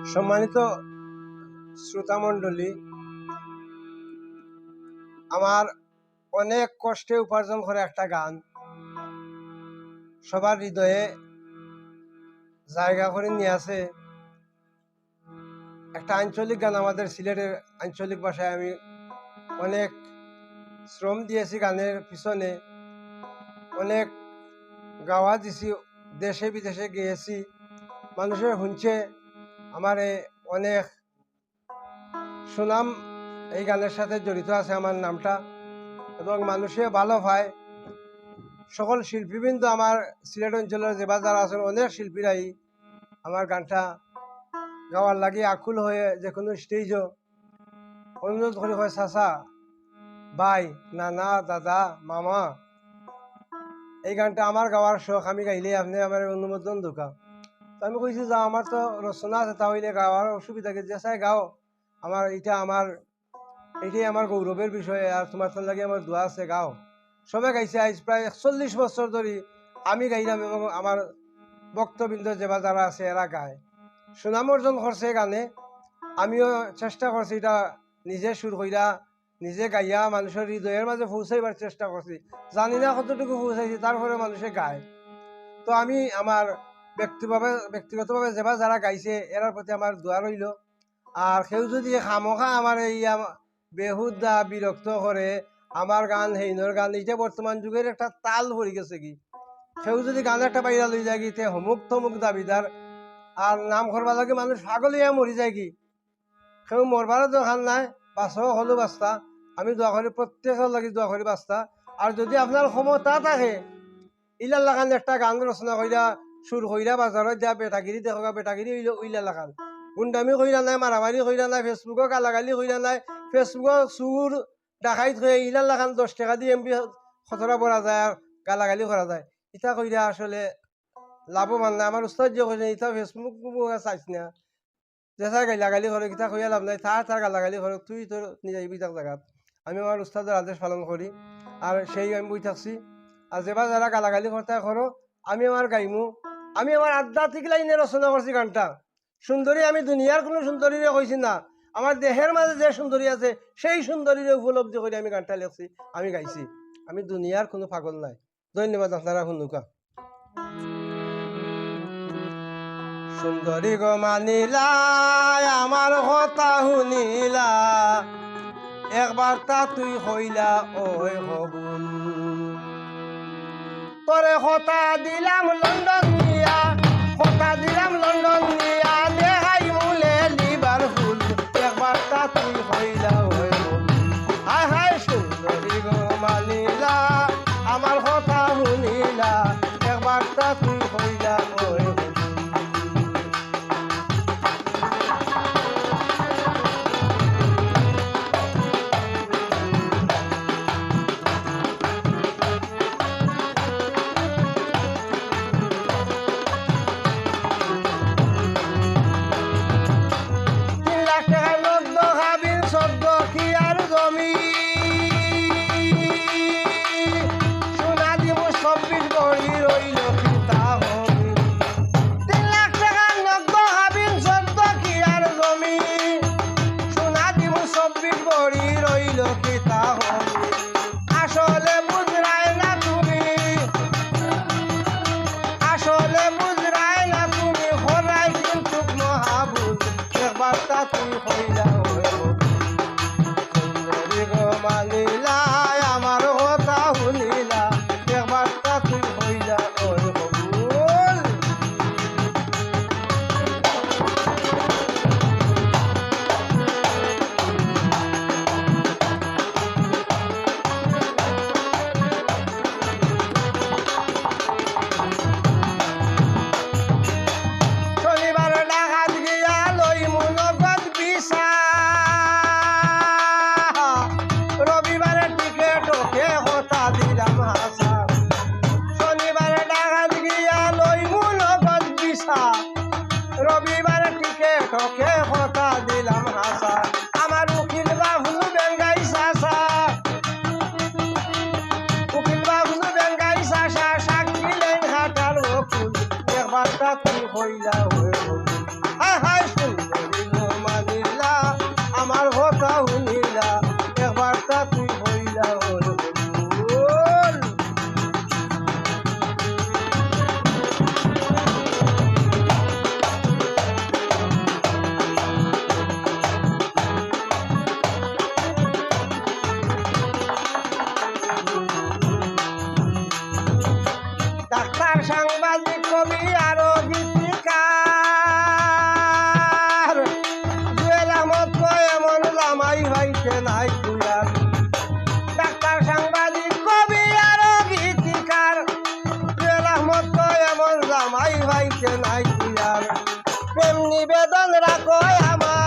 সম্মানিত শ্রোতা মণ্ডলী, আমার অনেক কষ্টে উপার্জন করে একটা গান সবার হৃদয়ে জায়গা করে নিয়ে আছে। একটা আঞ্চলিক গান, আমাদের সিলেটের আঞ্চলিক ভাষায় আমি অনেক শ্রম দিয়েছি গানের পিছনে, অনেক গাওয়া দিছি, দেশে বিদেশে গিয়েছি, মানুষের শুনছে, আমার অনেক সুনাম এই গানের সাথে জড়িত আছে আমার নামটা, এবং মানুষে ভালো পায়। সকল শিল্পীবৃন্দ আমার সিলেট অঞ্চলের যে যারা আছেন, অনেক শিল্পীরাই আমার গানটা গাওয়ার লাগে আকুল হয়ে যে কোনো স্টেজও অনুরোধ করে হয়, চাচা, ভাই, নানা, দাদা, মামা, এই গানটা আমার গাওয়ার শখ, আমি গাইলে আপনি আমার অনুমোদন দোকা। তো আমি কইছি যা, আমার তো রচনা আছে, তাহলে গাওয়ার অসুবিধা কি, যে চাই গাও, আমার এইটাই আমার গৌরবের বিষয়, আর তোমার তো লাগে আমার দোয়া আছে, গাও। সবাই গাইছে। আজ প্রায় 41 বছর ধরে আমি গাইলাম, এবং আমার বক্তবৃন্দ যে যারা আছে এরা গায়, সুনাম অর্জন করছে গানে। আমিও চেষ্টা করছি এটা নিজে সুর কইরা নিজে গাইয়া মানুষের হৃদয়ের মাঝে পৌঁছাইবার চেষ্টা করছি, জানি না কতটুকু পৌঁছাইছি, তারপরে মানুষে গায়। তো আমি আমার ব্যক্তিগতভাবে যারা গাইছে এরার প্রতি আমার দোয়া রইল। আর কেউ যদি খামোখা আমার এই বেহুদা বিরক্ত করে, আমার গান হেইনর গান, এটা বর্তমান যুগের একটা তাল পড়ে গেছে কি, কেউ যদি গান একটা বাইরা লই যায় কি, তে হমুক থমুক দাবিদার, আর নাম করবার লাগে মানুষ পাগলিয়া মরি যায় কি, কেউ মরবারও দরকার নাই, বাঁচো হলো বাস্তা। আমি দোয়া করি, প্রত্যেকের লাগে দোয়া করি বাস্তা। আর যদি আপনার ক্ষমতা থাকে, ইলার লাগান একটা গান রচনা কইরা সুর কইরা বাজারত দিয়া বেটাগিরি দেখা, বেটাগিরি ইলা লাগান, গুন্ডামি কইরা নাই, মারামারি কইরা নাই, ফেসবুকও গালাগালি কইরা নাই, ফেসবুকও সুর ডাকাইত হয়ে ইলার লাগান 10 টাকা দিয়ে এমবি খতরা পড়া যায় আর গালাগালি করা যায়, ইটা কইরা আসলে লাভবান নাই। আমার উস্তাদ যে কইছে ইটা ফেসবুক চাইছ না, যেসা গালাগালি করে কিতা কইয়া লাভ নাই, তার গালাগালি করে, তুই তোর নিজে বিতাক জায়গাত। আমি আমার উস্তাদের আদেশ পালন করি, আর সেই আমি বই থাকছি। আর যেবা যারা গালাগালি করতে করো, আমি আমার গাইমু, আমি আমার আধ্যাত্মিক লাইনে রচনা করছি গানটা। সুন্দরী আমি দুনিয়ার কোনো সুন্দরীরে কইছি না, আমার দেহের মাঝে যে সুন্দরী আছে সেই সুন্দরীরে উপলব্ধি করে আমি গানটা লেখছি, আমি গাইছি। আমি দুনিয়ার কোনো পাগল নাই। ধন্যবাদ আপনারা শুনুকা। সুন্দরী গো মানিলা আমার কথা শুনিলা, একবার তা তুই হইলা ওই হবুল, তোরে কথা দিলাম লন্ডন নিয়া, কথা দিলাম লন্ডন নিয়া, দেখাই মুলে লিবার ফুল, একবার তা তুই হইলা ওই হবুল। হায় হায় সুন্দরী গো মানিলা আমার কথা শুনিলা, একবার তা তুই হইলা ওই হবুল। ঠকে কথা দিলাম হাসা, আমার উকিল বাবু বেঙ্গাই সাসা, উকিল বাবু বেঙ্গাই সাসা, সাক্ষী লেন হাটার ফুল, একবার তা তুই হইলা হয়ে হায় হায় সুন্দর নিবেদন রাখো আমার